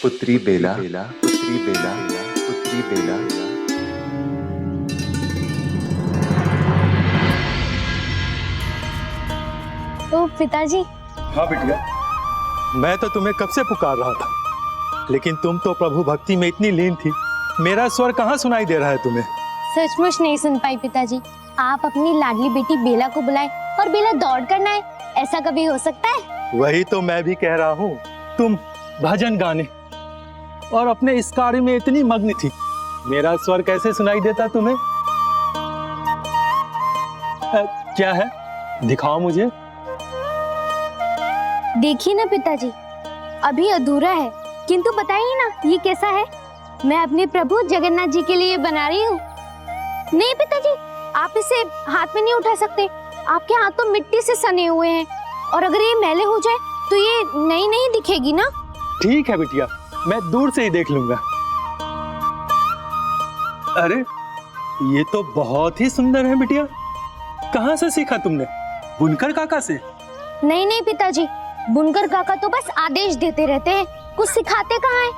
पुत्री बेला, पुत्री बेला, पुत्री बेला। ओ पिताजी। हाँ बिटिया, मैं तो तुम्हें कब से पुकार रहा था, लेकिन तुम तो प्रभु भक्ति में इतनी लीन थी, मेरा स्वर कहाँ सुनाई दे रहा है तुम्हें? सचमुच नहीं सुन पाई पिताजी। आप अपनी लाडली बेटी बेला को बुलाए और बेला दौड़ कर ना आए, ऐसा कभी हो सकता है? वही तो मैं भी कह रहा हूँ। तुम भजन गाने और अपने इस कार्य में इतनी मग्न थी, मेरा स्वर कैसे सुनाई देता तुम्हें? क्या है, दिखाओ मुझे। देखिए ना पिताजी, अभी अधूरा है, किंतु बताइए ना ये कैसा है? मैं अपने प्रभु जगन्नाथ जी के लिए बना रही हूँ। नहीं पिताजी, आप इसे हाथ में नहीं उठा सकते, आपके हाथ तो मिट्टी से सने हुए हैं, और अगर ये मैले हो जाए तो ये नई नहीं दिखेगी ना। ठीक है बिटिया, मैं दूर से ही देख लूंगा। अरे ये तो बहुत ही सुंदर है बिटिया, कहाँ से सीखा तुमने? बुनकर काका से? नहीं नहीं पिताजी, बुनकर काका तो बस आदेश देते रहते हैं, कुछ सिखाते कहाँ हैं?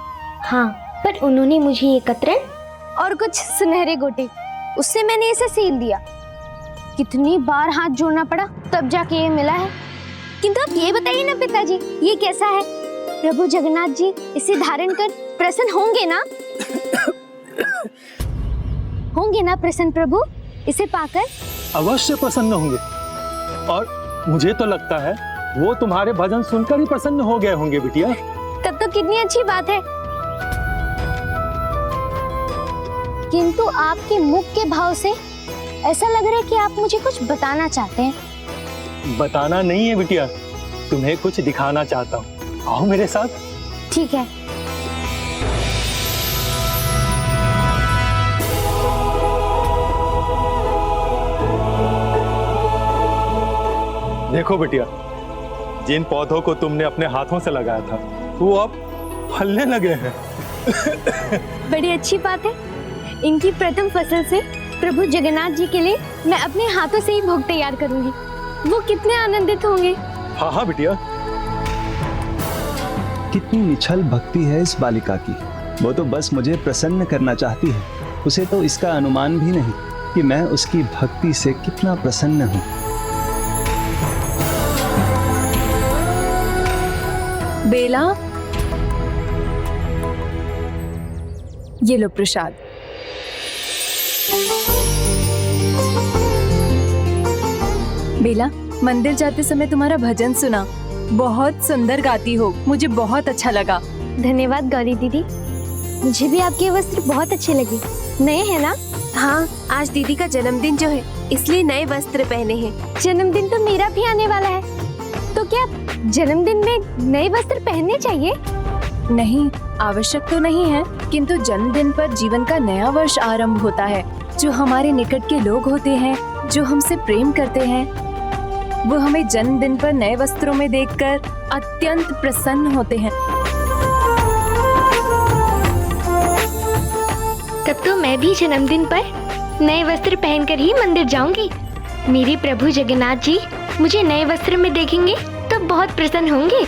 हाँ, पर उन्होंने मुझे ये कतरन और कुछ सुनहरे गोटे, उससे मैंने इसे सील दिया। कितनी बार हाथ जोड़ना पड़ा तब जाके ये मिला है। किंतु आप ये बताइए ना पिताजी, ये कैसा है? प्रभु जगन्नाथ जी इसे धारण कर प्रसन्न होंगे ना? होंगे ना प्रसन्न प्रभु इसे पाकर? अवश्य प्रसन्न होंगे, और मुझे तो लगता है वो तुम्हारे भजन सुनकर ही प्रसन्न हो गए होंगे बिटिया। तब तो कितनी अच्छी बात है। किंतु आपके मुख के भाव से ऐसा लग रहा है कि आप मुझे कुछ बताना चाहते हैं। बताना नहीं है बिटिया, तुम्हें कुछ दिखाना चाहता हूँ, आओ मेरे साथ। ठीक है। देखो बिटिया, जिन पौधों को तुमने अपने हाथों से लगाया था वो अब फलने लगे हैं। बड़ी अच्छी बात है। इनकी प्रथम फसल से प्रभु जगन्नाथ जी के लिए मैं अपने हाथों से ही भोग तैयार करूंगी। वो कितने आनंदित होंगे। हाँ हाँ बिटिया। कितनी निछल भक्ति है इस बालिका की, वो तो बस मुझे प्रसन्न करना चाहती है। उसे तो इसका अनुमान भी नहीं कि मैं उसकी भक्ति से कितना प्रसन्न हूँ। बेला, ये लो प्रसाद। बेला, मंदिर जाते समय तुम्हारा भजन सुना, बहुत सुंदर गाती हो, मुझे बहुत अच्छा लगा। धन्यवाद गौरी दीदी, मुझे भी आपके वस्त्र बहुत अच्छे लगे। नए हैं ना? हाँ, आज दीदी का जन्मदिन जो है इसलिए नए वस्त्र पहने हैं। जन्मदिन तो मेरा भी आने वाला है, तो क्या जन्मदिन में नए वस्त्र पहनने चाहिए? नहीं, आवश्यक तो नहीं है, किंतु जन्मदिन पर जीवन का नया वर्ष आरंभ होता है। जो हमारे निकट के लोग होते हैं, जो हमसे प्रेम करते हैं, वो हमें जन्मदिन पर नए वस्त्रों में देखकर अत्यंत प्रसन्न होते हैं। तब तो मैं भी जन्मदिन पर नए वस्त्र पहनकर ही मंदिर जाऊंगी। मेरे प्रभु जगन्नाथ जी मुझे नए वस्त्र में देखेंगे तो बहुत प्रसन्न होंगे।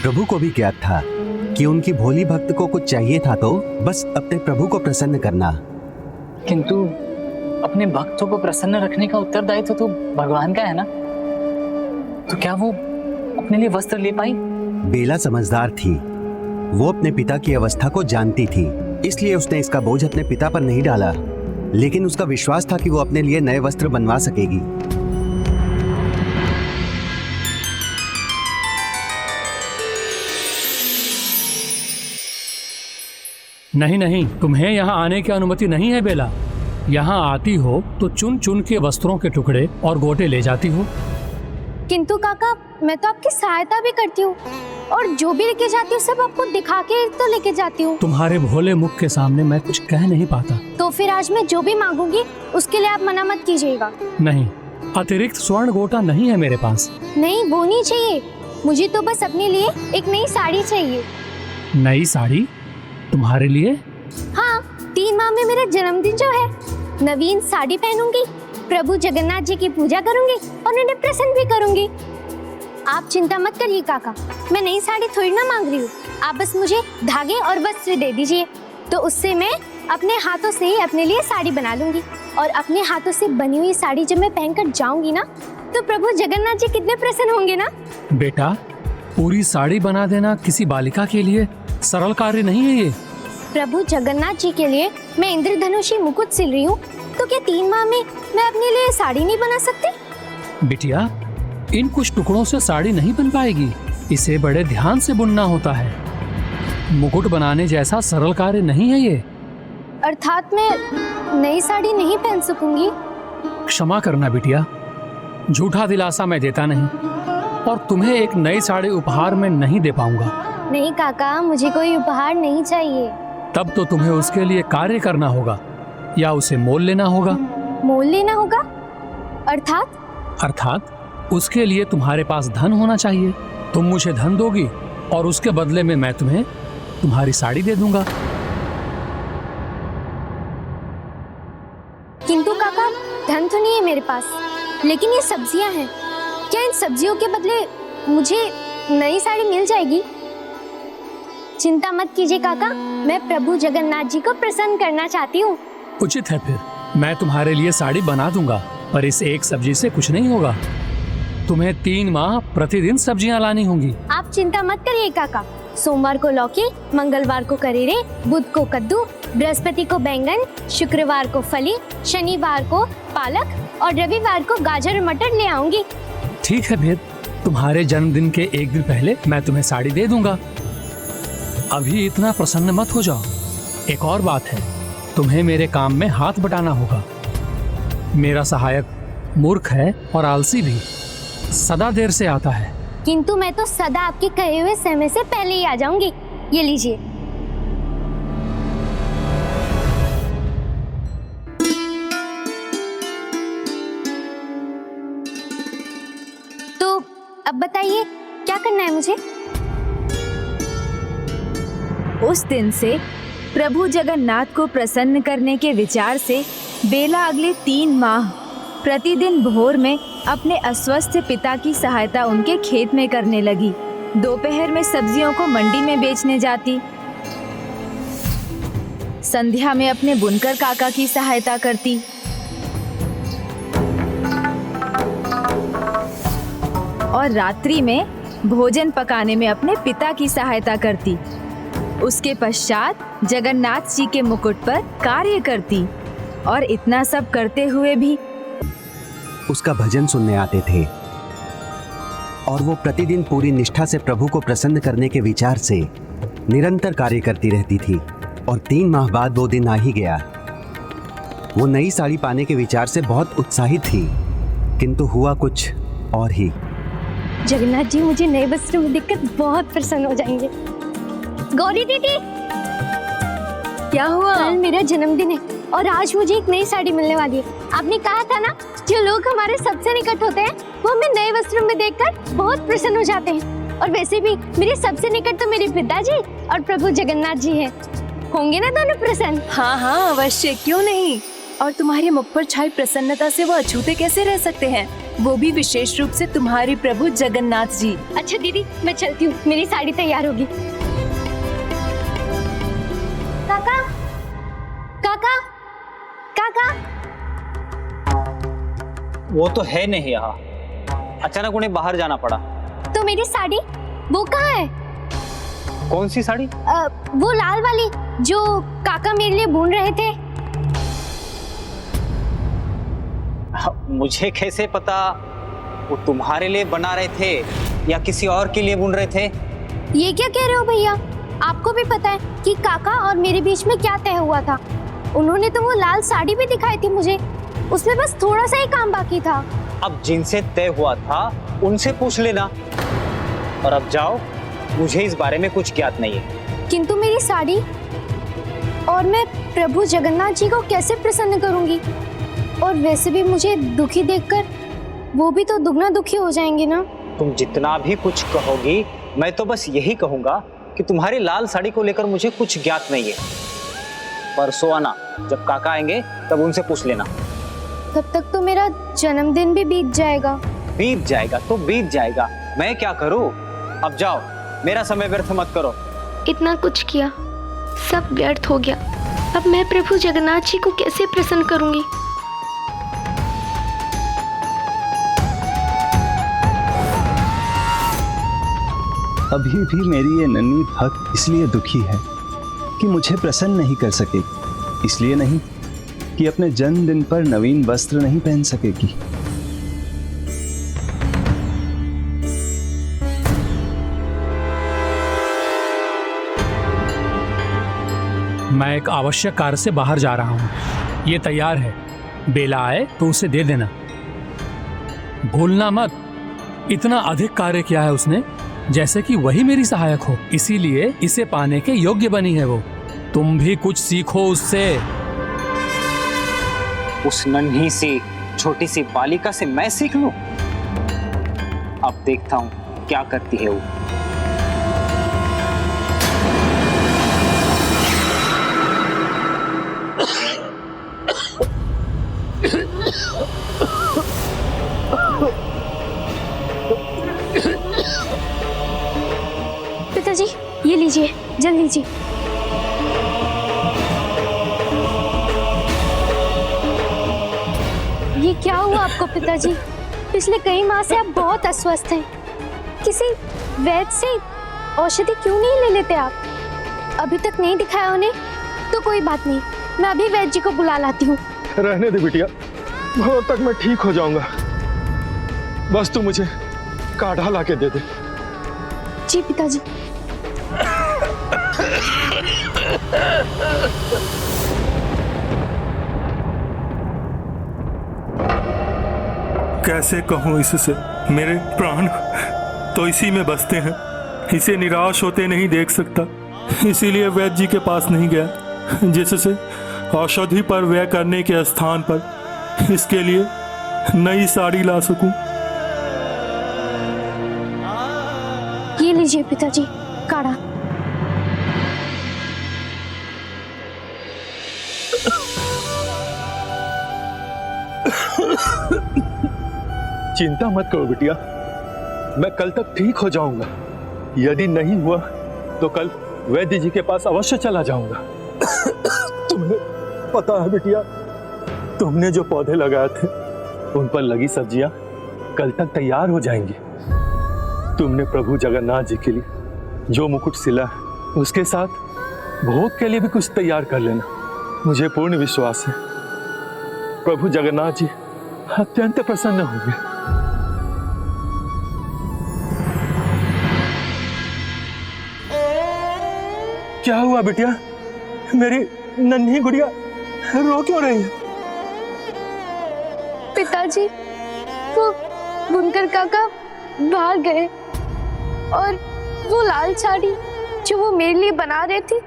प्रभु को भी ज्ञात था कि उनकी भोली भक्त को कुछ चाहिए था, तो बस अपने प्रभु को प्रसन्न करना। किंतु अपने भक्तों को प्रसन्न रखने का उत्तरदायित्व तो भगवान का है ना, तो क्या वो अपने लिए वस्त्र ले पाई? बेला समझदार थी, वो अपने पिता की अवस्था को जानती थी, इसलिए उसने इसका बोझ अपने पिता पर नहीं डाला, लेकिन उसका विश्वास था कि वो अपने लिए नए वस्त्र बनवा सकेगी। नहीं नहीं, तुम्हें यहाँ आने की अनुमति नहीं है बेला। यहाँ आती हो तो चुन चुन के वस्त्रों के टुकड़े और गोटे ले जाती हो। किंतु काका, मैं तो आपकी सहायता भी करती हूँ, और जो भी लेके जाती हूँ सब आपको दिखा के तो लेके जाती हूँ। तुम्हारे भोले मुख के सामने मैं कुछ कह नहीं पाता। तो फिर आज मैं जो भी मांगूंगी उसके लिए आप मना मत कीजिएगा। नहीं, अतिरिक्त स्वर्ण गोटा नहीं है मेरे पास। नहीं, वो नहीं चाहिए, मुझे तो बस अपने लिए एक नई साड़ी चाहिए। नई साड़ी तुम्हारे लिए? हाँ, 3 माह में मेरा जन्मदिन जो है, नवीन साड़ी पहनूंगी, प्रभु जगन्नाथ जी की पूजा करूंगी और उन्हें प्रसन्न भी करूंगी। आप चिंता मत करिए काका, मैं नई साड़ी थोड़ी ना मांग रही हूँ। आप बस मुझे धागे और वस्त्र दे दीजिए, तो उससे मैं अपने हाथों से ही अपने लिए साड़ी बना लूंगी। और अपने हाथों से बनी हुई साड़ी जब मैं पहनकर जाऊंगी ना, तो प्रभु जगन्नाथ जी कितने प्रसन्न होंगे ना। बेटा, पूरी साड़ी बना देना किसी बालिका के लिए सरल कार्य नहीं है ये। प्रभु जगन्नाथ जी के लिए मैं इंद्रधनुषी मुकुट सिल रही हूँ, तो क्या 3 माह में मैं अपने लिए साड़ी नहीं बना सकती? बिटिया, इन कुछ टुकड़ों से साड़ी नहीं बन पाएगी, इसे बड़े ध्यान से बुनना होता है। मुकुट बनाने जैसा सरल कार्य नहीं है ये। अर्थात मैं नई साड़ी नहीं पहन सकूंगी? क्षमा करना बिटिया, झूठा दिलासा मैं देता नहीं और तुम्हें एक नई साड़ी उपहार में नहीं दे पाऊंगा। नहीं काका, मुझे कोई उपहार नहीं चाहिए। तब तो तुम्हें उसके लिए कार्य करना होगा या उसे मोल लेना होगा। मोल लेना होगा? अर्थात उसके लिए तुम्हारे पास धन होना चाहिए। तुम मुझे धन दोगी और उसके बदले में मैं तुम्हें तुम्हारी साड़ी दे दूंगा। किंतु काका, धन तो नहीं है मेरे पास, लेकिन ये सब्जियां हैं। क्या इन सब्जियों के बदले मुझे नई साड़ी मिल जाएगी? चिंता मत कीजिए काका, मैं प्रभु जगन्नाथ जी को प्रसन्न करना चाहती हूँ। उचित है, फिर मैं तुम्हारे लिए साड़ी बना दूंगा, पर इस एक सब्जी से कुछ नहीं होगा। तुम्हें 3 माह प्रतिदिन सब्जियां लानी होंगी। आप चिंता मत करिए काका, सोमवार को लौकी, मंगलवार को करेले, बुध को कद्दू, बृहस्पति को बैंगन, शुक्रवार को फली, शनिवार को पालक और रविवार को गाजर और मटर ले आऊंगी। ठीक है, फिर तुम्हारे जन्मदिन के 1 दिन पहले मैं तुम्हें साड़ी दे दूंगा। अभी इतना प्रसन्न मत हो जाओ। एक और बात है, तुम्हें मेरे काम में हाथ बटाना होगा। मेरा सहायक मूर्ख है और आलसी भी, सदा देर से आता है। किंतु मैं तो सदा आपके कहे हुए समय से पहले ही आ जाऊंगी। ये लीजिए। तो अब बताइए क्या करना है मुझे? उस दिन से प्रभु जगन्नाथ को प्रसन्न करने के विचार से बेला अगले 3 माह प्रतिदिन भोर में अपने अस्वस्थ पिता की सहायता उनके खेत में करने लगी। दोपहर में सब्जियों को मंडी में बेचने जाती, संध्या में अपने बुनकर काका की सहायता करती और रात्रि में भोजन पकाने में अपने पिता की सहायता करती। उसके पश्चात जगन्नाथ जी के मुकुट पर कार्य करती और इतना सब करते हुए भी उसका भजन सुनने आते थे और वो प्रतिदिन पूरी निष्ठा से प्रभु को प्रसन्न करने के विचार से निरंतर कार्य करती रहती थी। और 3 माह बाद वो दिन आ ही गया। वो नई साड़ी पाने के विचार से बहुत उत्साहित थी, किंतु हुआ कुछ और ही। जगन्नाथ जी मुझे नए वस्त्र में देखकर बहुत प्रसन्न हो जाएंगे। गौरी दीदी, क्या हुआ? कल मेरा जन्मदिन है और आज मुझे एक नई साड़ी मिलने वाली है। आपने कहा था ना, जो लोग हमारे सबसे निकट होते हैं वो हमें नए वस्त्रों में देखकर बहुत प्रसन्न हो जाते हैं। और वैसे भी मेरे सबसे निकट तो मेरे पिताजी और प्रभु जगन्नाथ जी हैं। होंगे ना दोनों प्रसन्न? हाँ हाँ अवश्य, क्यों नहीं। और तुम्हारे मुख पर छाई प्रसन्नता से वो अछूते कैसे रह सकते हैं, वो भी विशेष रूप से तुम्हारे प्रभु जगन्नाथ जी। अच्छा दीदी, मैं चलती हूँ, मेरी साड़ी तैयार होगी। काका, काका, काका। वो तो है नहीं यहाँ, अचानक उन्हें बाहर जाना पड़ा। तो मेरी साड़ी वो कहाँ है? कौन सी साड़ी? वो लाल वाली जो काका मेरे लिए बुन रहे थे। मुझे कैसे पता वो तुम्हारे लिए बना रहे थे या किसी और के लिए बुन रहे थे? ये क्या कह रहे हो भैया? आपको भी पता है कि काका और मेरे बीच में क्या तय हुआ था। उन्होंने तो वो लाल साड़ी भी दिखाई थी मुझे, उसमें बस थोड़ा सा ही काम बाकी था। अब जिनसे तय हुआ था उनसे पूछ लेना। और अब जाओ, मुझे इस बारे में कुछ ज्ञात नहीं है। किंतु मेरी साड़ी, और मैं प्रभु जगन्नाथ जी को कैसे प्रसन्न करूंगी? और वैसे भी मुझे दुखी देखकर वो भी तो दुगना दुखी हो जाएंगे ना। तुम जितना भी कुछ कहोगी, मैं तो बस यही कहूंगा कि तुम्हारी लाल साड़ी को लेकर मुझे कुछ ज्ञात नहीं है। परसों आना, जब काका आएंगे तब उनसे पूछ लेना। तब तक तो मेरा जन्मदिन भी बीत जाएगा। बीत जाएगा तो बीत जाएगा, मैं क्या करूं? अब जाओ, मेरा समय व्यर्थ मत करो। इतना कुछ किया, सब व्यर्थ हो गया। अब मैं प्रभु जगन्नाथ जी को कैसे प्रसन्न करूंगी? अभी भी मेरी ये नन्ही भक्त इसलिए दुखी है कि मुझे प्रसन्न नहीं कर सकेगी। इसलिए नहीं कि अपने जन्मदिन पर नवीन वस्त्र नहीं पहन सकेगी। मैं एक आवश्यक कार्य से बाहर जा रहा हूँ। ये तैयार है, बेला आए तो उसे दे देना। भूलना मत, इतना अधिक कार्य किया है उसने जैसे कि वही मेरी सहायक हो, इसीलिए इसे पाने के योग्य बनी है वो। तुम भी कुछ सीखो उससे। उस नन्ही सी छोटी सी बालिका से मैं सीख लूं? अब देखता हूं क्या करती है वो। पिताजी, ये लीजिए, जल लीजिए। ये क्या हुआ आपको पिताजी? पिछले कई माह से आप बहुत अस्वस्थ हैं। किसी वैद्य से औषधि क्यों नहीं ले लेते आप? अभी तक नहीं दिखाया उन्हें? तो कोई बात नहीं, मैं अभी वैद्य जी को बुला लाती हूँ। रहने दे बिटिया, बहुत तक मैं ठीक हो जाऊंगा। बस तू मुझे काढ़ा ला के दे दे। जी पिताजी। कैसे कहूँ इससे, मेरे प्राण तो इसी में बसते हैं। इसे निराश होते नहीं देख सकता, इसीलिए वैद्य जी के पास नहीं गया, जिससे औषधि पर व्यय करने के स्थान पर इसके लिए नई साड़ी ला सकूं। ये लीजिए पिताजी, काढ़ा। चिंता मत करो बिटिया, मैं कल तक ठीक हो जाऊंगा। यदि नहीं हुआ तो कल वैद्य जी के पास अवश्य चला जाऊंगा। तुम्हें पता है बिटिया, तुमने जो पौधे लगाए थे उन पर लगी सब्जियां कल तक तैयार हो जाएंगी। तुमने प्रभु जगन्नाथ जी के लिए जो मुकुट सिला है उसके साथ भोग के लिए भी कुछ तैयार कर लेना। मुझे पूर्ण विश्वास है प्रभु जगन्नाथ जी अत्यंत प्रसन्न होंगे। क्या हुआ बिटिया? मेरी नन्ही गुड़िया रो क्यों रही है? पिताजी, वो बुनकर काका बाहर गए और वो लाल साड़ी जो वो मेरे लिए बना रहे थे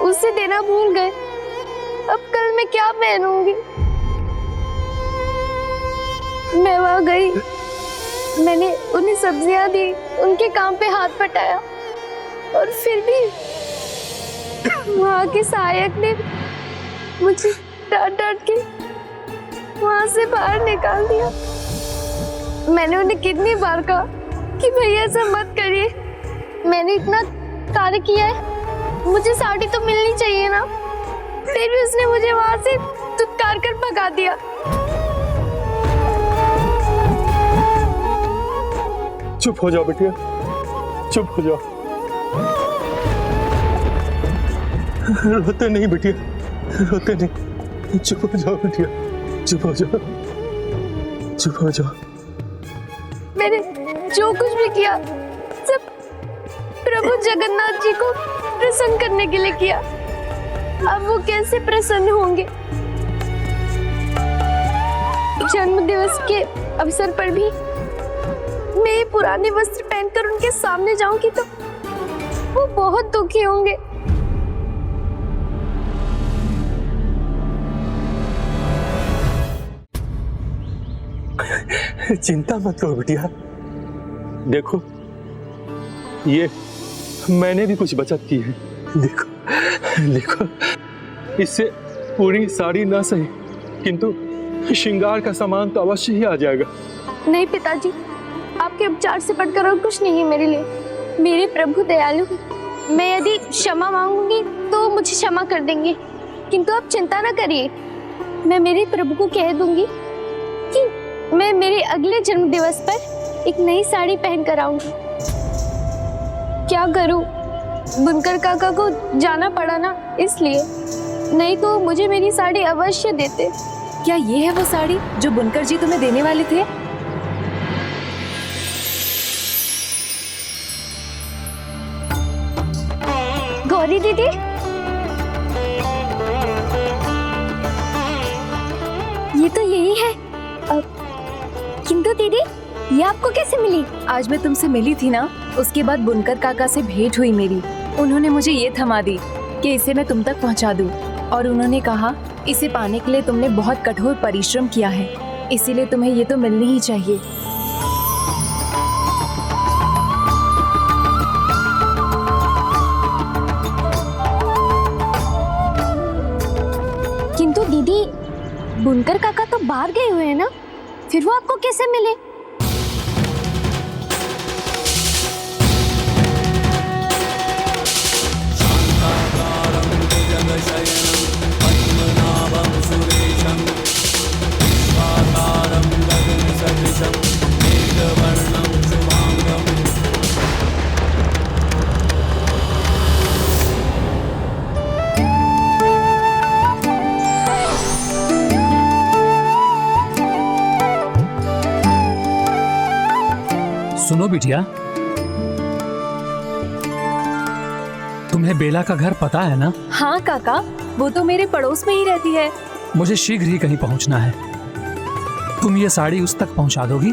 उसे देना भूल गए। अब कल मैं क्या पहनूंगी? मैं वहां गई, मैंने उन्हें सब्जियां दी, उनके काम पे हाथ बटाया और फिर भी वहां के सहायक ने मुझे डांट डांट के वहां से बाहर निकाल दिया। मैंने उन्हें कितनी बार कहा कि भैया ऐसा मत करिए, मैंने इतना कार्य किया है, मुझे साड़ी तो मिलनी चाहिए ना। फिर भी उसने मुझे वहां से धुतकार कर भगा दिया। चुप हो जाओ बिटिया, चुप हो जाओ। रोते नहीं बिटिया, रोते नहीं। चुप हो जाओ बिटिया, चुप हो जाओ, चुप हो जाओ। मैंने जो कुछ भी किया सब प्रभु जगन्नाथ जी को प्रसन्न करने के लिए किया। अब वो कैसे प्रसन्न होंगे? जन्म दिवस के अवसर पर भी मैं ये पुराने वस्त्र पहनकर उनके सामने जाऊंगी तो वो बहुत दुखी होंगे। चिंता मत करो बिटिया, देखो, ये मैंने भी कुछ बचत की है। देखो देखो, इससे पूरी साड़ी ना सही, किंतु श्रृंगार का सामान तो अवश्य ही आ जाएगा। नहीं पिताजी, आपके उपचार से बढ़कर और कुछ नहीं है मेरे लिए। मेरे प्रभु दयालु हैं। मैं यदि क्षमा मांगूंगी तो मुझे क्षमा कर देंगे, किंतु आप चिंता न करिए। मैं मेरे प्रभु को कह दूंगी कि मैं मेरे अगले जन्म दिवस पर एक नई साड़ी पहन कर आऊंगी। क्या करूं, बुनकर काका को जाना पड़ा ना, इसलिए। नहीं तो मुझे मेरी साड़ी अवश्य देते। क्या ये है वो साड़ी जो बुनकर जी तुम्हें देने वाले थे? गौरी दीदी, ये तो यही है। किंतु दीदी, ये आपको कैसे मिली? आज मैं तुमसे मिली थी ना, उसके बाद बुनकर काका से भेंट हुई मेरी। उन्होंने मुझे ये थमा दी कि इसे मैं तुम तक पहुंचा दूं, और उन्होंने कहा इसे पाने के लिए तुमने बहुत कठोर परिश्रम किया है, इसीलिए तुम्हें ये तो मिलनी ही चाहिए। किंतु दीदी, बुनकर काका तो बाहर गए हुए हैं ना, फिर वो आपको कैसे मिले? सुनो बिटिया, तुम्हें बेला का घर पता है ना? हाँ काका, वो तो मेरे पड़ोस में ही रहती है। मुझे शीघ्र ही कहीं पहुंचना है। तुम ये साड़ी उस तक पहुंचा दोगी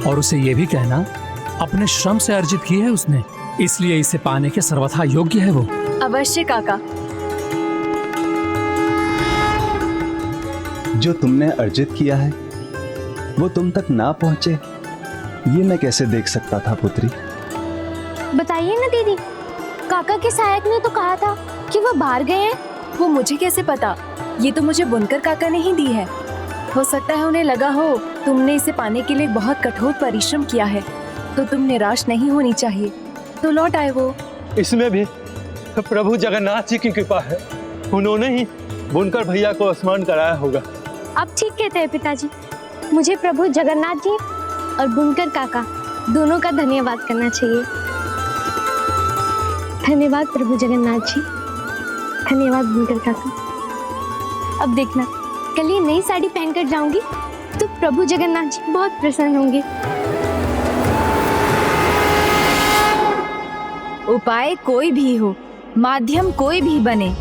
और उसे ये भी कहना अपने श्रम से अर्जित की है उसने, इसलिए इसे पाने के सर्वथा योग्य है वो। अवश्य काका। जो तुमने अर्जित किया है वो तुम तक ना पहुंचे, ये मैं कैसे देख सकता था पुत्री? बताइए ना दीदी, काका के सहायक ने तो कहा था कि वो बाहर गए हैं। वो मुझे कैसे पता? ये तो मुझे बुनकर काका ने ही दी है। हो सकता है उन्हें लगा हो तुमने इसे पाने के लिए बहुत कठोर परिश्रम किया है, तो तुम निराश नहीं होनी चाहिए, तो लौट आए वो। इसमें भी प्रभु जगन्नाथ जी की कृपा है, उन्होंने ही बुनकर भैया को स्मरण कराया होगा। आप ठीक कहते हैं पिताजी। मुझे प्रभु जगन्नाथ जी और बुनकर काका दोनों का धन्यवाद करना चाहिए। धन्यवाद प्रभु जगन्नाथ जी, धन्यवाद बुनकर काका। अब देखना, कल ये नई साड़ी पहनकर जाऊंगी तो प्रभु जगन्नाथ जी बहुत प्रसन्न होंगे। उपाय कोई भी हो, माध्यम कोई भी बने,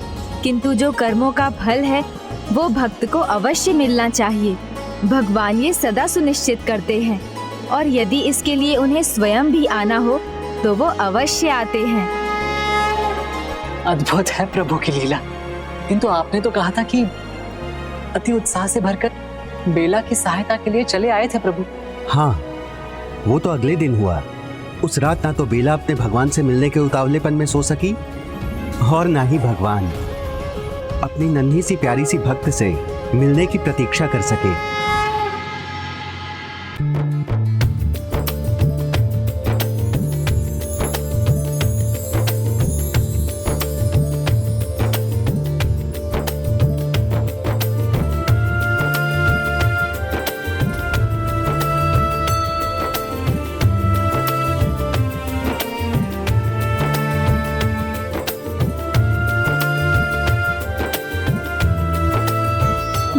किंतु जो कर्मों का फल है वो भक्त को अवश्य मिलना चाहिए। भगवान ये सदा सुनिश्चित करते हैं, और यदि इसके लिए उन्हें स्वयं भी आना हो तो वो अवश्य आते हैं। अद्भुत है प्रभु की लीला। किंतु आपने तो कहा था कि अति उत्साह से भरकर बेला की सहायता के लिए चले आए थे प्रभु। हाँ, वो तो अगले दिन हुआ। उस रात ना तो बेला अपने भगवान से मिलने के उतावलेपन में सो सकी, और ना ही भगवान अपनी नन्ही सी प्यारी सी भक्त से मिलने की प्रतीक्षा कर सके।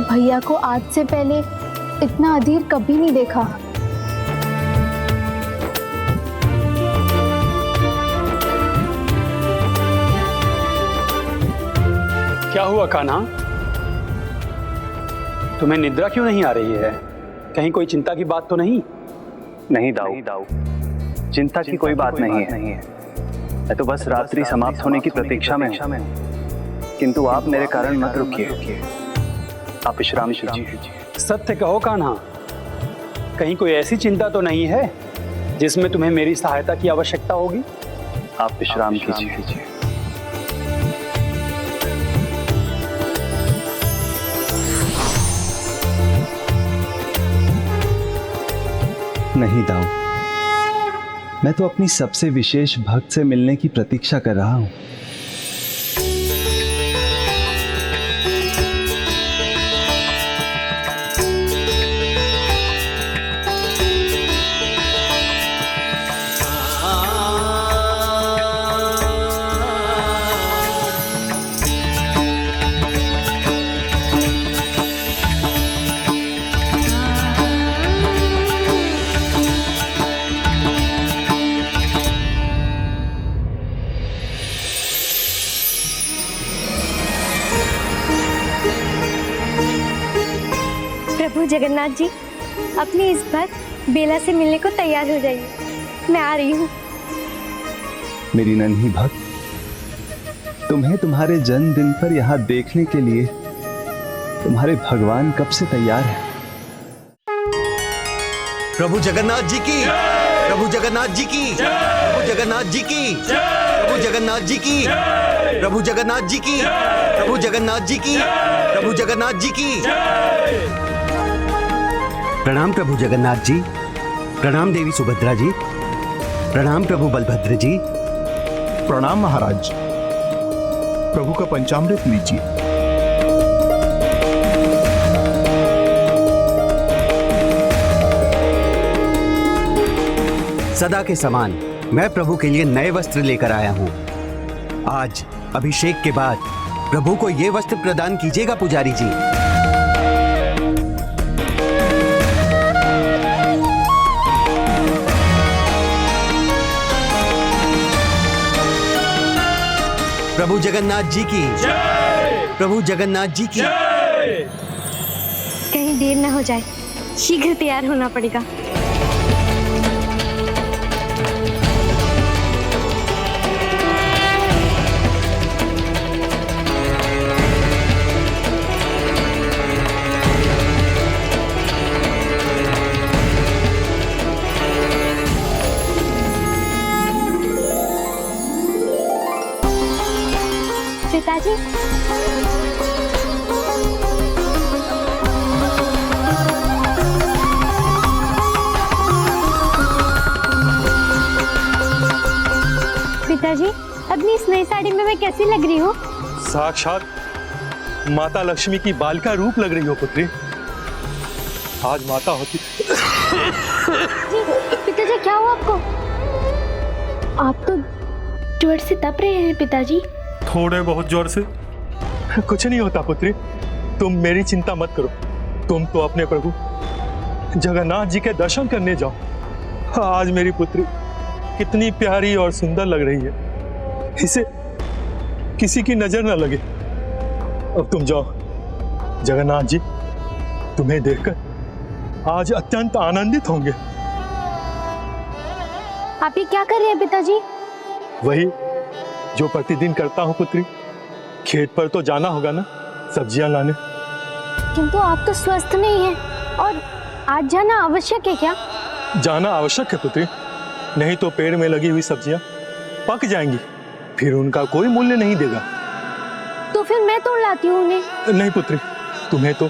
भैया को आज से पहले इतना अधीर कभी नहीं देखा। क्या हुआ कान्हा? तुम्हें निद्रा क्यों नहीं आ रही है? कहीं कोई चिंता की बात तो नहीं? नहीं दाऊ, चिंता की कोई बात नहीं है। मैं तो बस रात्रि समाप्त होने की प्रतीक्षा में हूँ, किंतु आप मेरे कारण मत रुकिए, आप विश्राम कीजिए। सत्य कहो कान्हा, कहीं कोई ऐसी चिंता तो नहीं है जिसमें तुम्हें मेरी सहायता की आवश्यकता होगी? आप विश्राम कीजिए। नहीं दाऊ, मैं तो अपनी सबसे विशेष भक्त से मिलने की प्रतीक्षा कर रहा हूं। प्रभु जगन्नाथ जी, अपनी इस भक्त बेला से मिलने को तैयार हो जाइए, मैं आ रही हूँ। मेरी नन्ही भक्त, तुम्हें तुम्हारे जन्मदिन पर यहाँ देखने के लिए तुम्हारे भगवान कब से तैयार है। प्रभु जगन्नाथ जी की, प्रभु जगन्नाथ जी की, प्रभु जगन्नाथ जी की, प्रभु जगन्नाथ जी की, प्रभु जगन्नाथ जी की, प्रभु जगन्नाथ जी की, प्रभु जगन्नाथ जी की। प्रणाम प्रभु जगन्नाथ जी, प्रणाम देवी सुभद्रा जी, प्रणाम प्रभु बलभद्र जी। प्रणाम महाराज। प्रभु का पंचामृत लीजिए। सदा के समान मैं प्रभु के लिए नए वस्त्र लेकर आया हूँ। आज अभिषेक के बाद प्रभु को ये वस्त्र प्रदान कीजिएगा पुजारी जी। प्रभु जगन्नाथ जी की, प्रभु जगन्नाथ जी की। कहीं देर ना हो जाए, शीघ्र तैयार होना पड़ेगा। पिताजी, पिताजी, अपनी इस नई साड़ी में मैं कैसी लग रही हूँ? साक्षात माता लक्ष्मी की बालिका रूप लग रही हो पुत्री। आज माता होती। जी, पिताजी क्या हुआ आपको? आप तो जोर से तप रहे हैं पिताजी। थोड़े बहुत जोर से। कुछ नहीं होता पुत्री, तुम मेरी चिंता मत करो। तुम तो अपने प्रभु जगन्नाथ जी के दर्शन करने जाओ। आज मेरी पुत्री कितनी प्यारी और सुंदर लग रही है, इसे किसी की नजर न लगे। अब तुम जाओ। जगन्नाथ जी तुम्हें देखकर आज अत्यंत आनंदित होंगे। आप ये क्या कर रहे हैं पिताजी? वही जो प्रतिदिन करता हूँ पुत्री। खेत पर तो जाना होगा ना, सब्जियां लाने। किंतु आप तो स्वस्थ नहीं हैं और आज जाना आवश्यक है क्या? जाना आवश्यक है पुत्री, नहीं तो पेड़ में लगी हुई सब्जियां पक जाएंगी, फिर उनका कोई मूल्य नहीं देगा। तो फिर मैं तोड़ लाती हूँ उन्हें। नहीं पुत्री, तुम्हें तो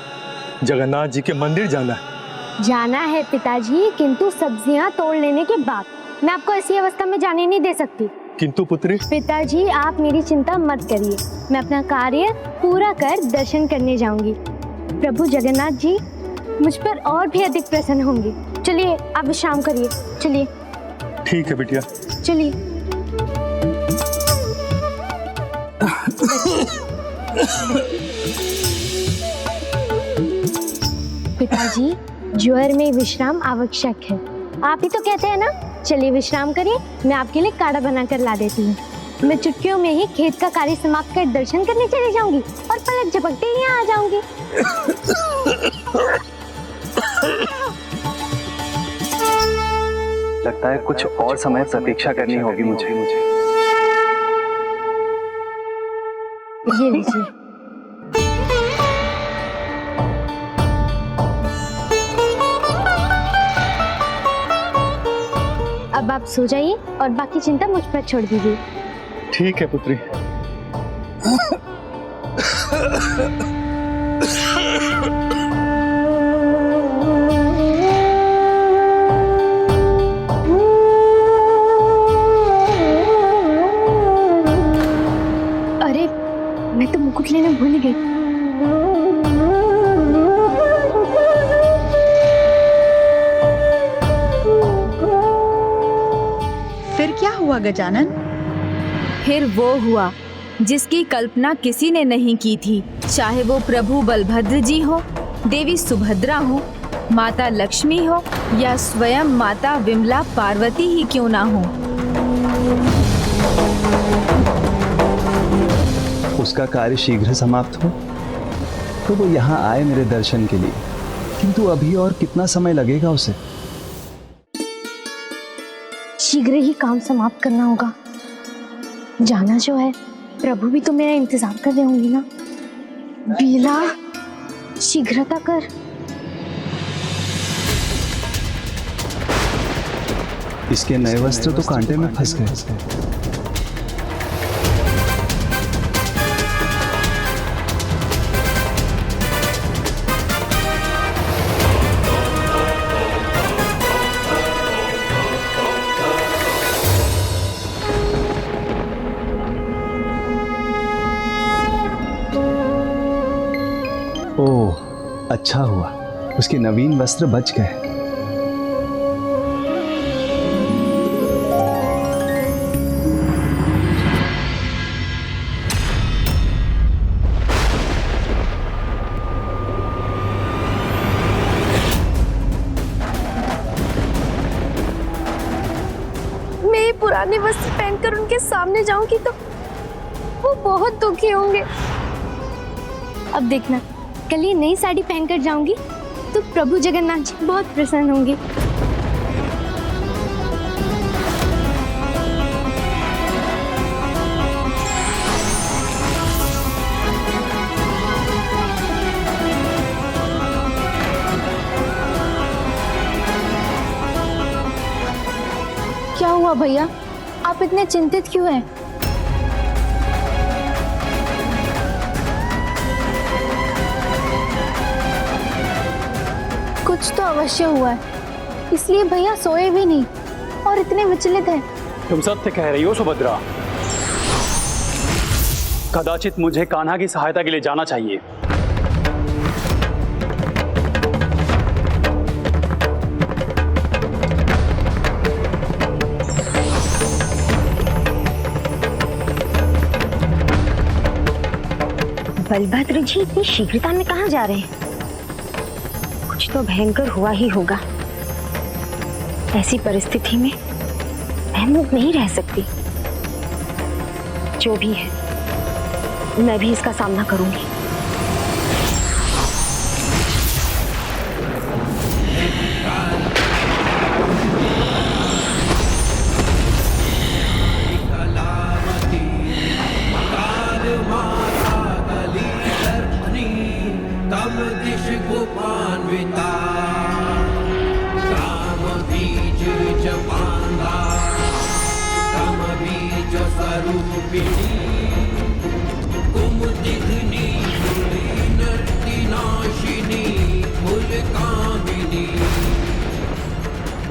जगन्नाथ जी के मंदिर जाना है। जाना है पिताजी, किंतु सब्जियां तोड़ लेने के बाद। मैं आपको ऐसी अवस्था में जाने नहीं दे सकती। किंतु पुत्री। पिताजी आप मेरी चिंता मत करिए, मैं अपना कार्य पूरा कर दर्शन करने जाऊंगी। प्रभु जगन्नाथ जी मुझ पर और भी अधिक प्रसन्न होंगे। चलिए आप विश्राम करिए, चलिए। ठीक है बिटिया, चलिए। पिताजी ज्वर में विश्राम आवश्यक है, आप ही तो कहते हैं ना। चलिए विश्राम करिए, मैं आपके लिए काढ़ा बनाकर ला देती हूँ। मैं चुटकियों में ही खेत का कार्य समाप्त कर दर्शन करने चली जाऊंगी और पलक झपकते ही यहाँ आ जाऊंगी। लगता है कुछ और समय प्रतीक्षा करनी होगी मुझे। ये लीजिए। अब आप सो जाइए और बाकी चिंता मुझ पर छोड़ दीजिए। ठीक है पुत्री। अरे मैं तो मुकुट लेना भूल गई। फिर क्या हुआ गजानन? फिर वो हुआ जिसकी कल्पना किसी ने नहीं की थी, चाहे वो प्रभु बलभद्र जी हो, देवी सुभद्रा हो, माता लक्ष्मी हो या स्वयं माता विमला पार्वती ही क्यों ना हो। उसका कार्य शीघ्र समाप्त हो तो वो यहाँ आए मेरे दर्शन के लिए, किंतु अभी और कितना समय लगेगा उसे? शीघ्र ही काम समाप्त करना होगा। जाना जो है, प्रभु भी तो मेरा इंतजार कर रहे होंगे ना। बीला, शीघ्रता कर। इसके नए वस्त्र तो कांटे में फंस गए। ओह, अच्छा हुआ उसके नवीन वस्त्र बच गए। मैं पुराने वस्त्र पहनकर उनके सामने जाऊंगी तो वो बहुत दुखी होंगे। अब देखना, कल ये नई साड़ी पहनकर जाऊंगी तो प्रभु जगन्नाथ जी बहुत प्रसन्न होंगे। क्या हुआ भैया, आप इतने चिंतित क्यों हैं? कुछ तो अवश्य हुआ है, इसलिए भैया सोए भी नहीं और इतने विचलित हैं। तुम सत्य कह रही हो सुभद्रा। कदाचित मुझे कान्हा की सहायता के लिए जाना चाहिए। बलभद्र जी इतनी शीघ्रता में कहाँ जा रहे हैं? कुछ तो भयंकर हुआ ही होगा। ऐसी परिस्थिति में मैं मूक नहीं रह सकती। जो भी है, मैं भी इसका सामना करूंगी।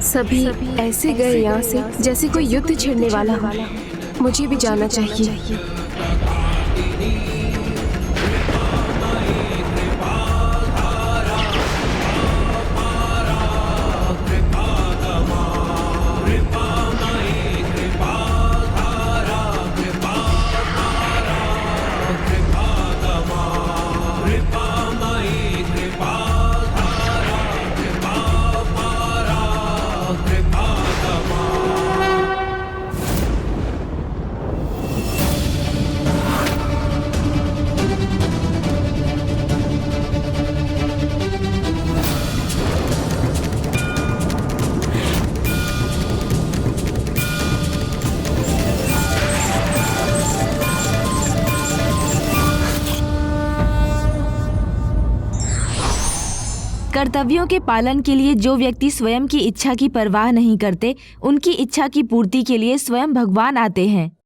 सभी ऐसे गए यहाँ से जैसे कोई युद्ध छिड़ने वाला हो। मुझे भी जाना चाहिए। कर्तव्यों के पालन के लिए जो व्यक्ति स्वयं की इच्छा की परवाह नहीं करते, उनकी इच्छा की पूर्ति के लिए स्वयं भगवान आते हैं।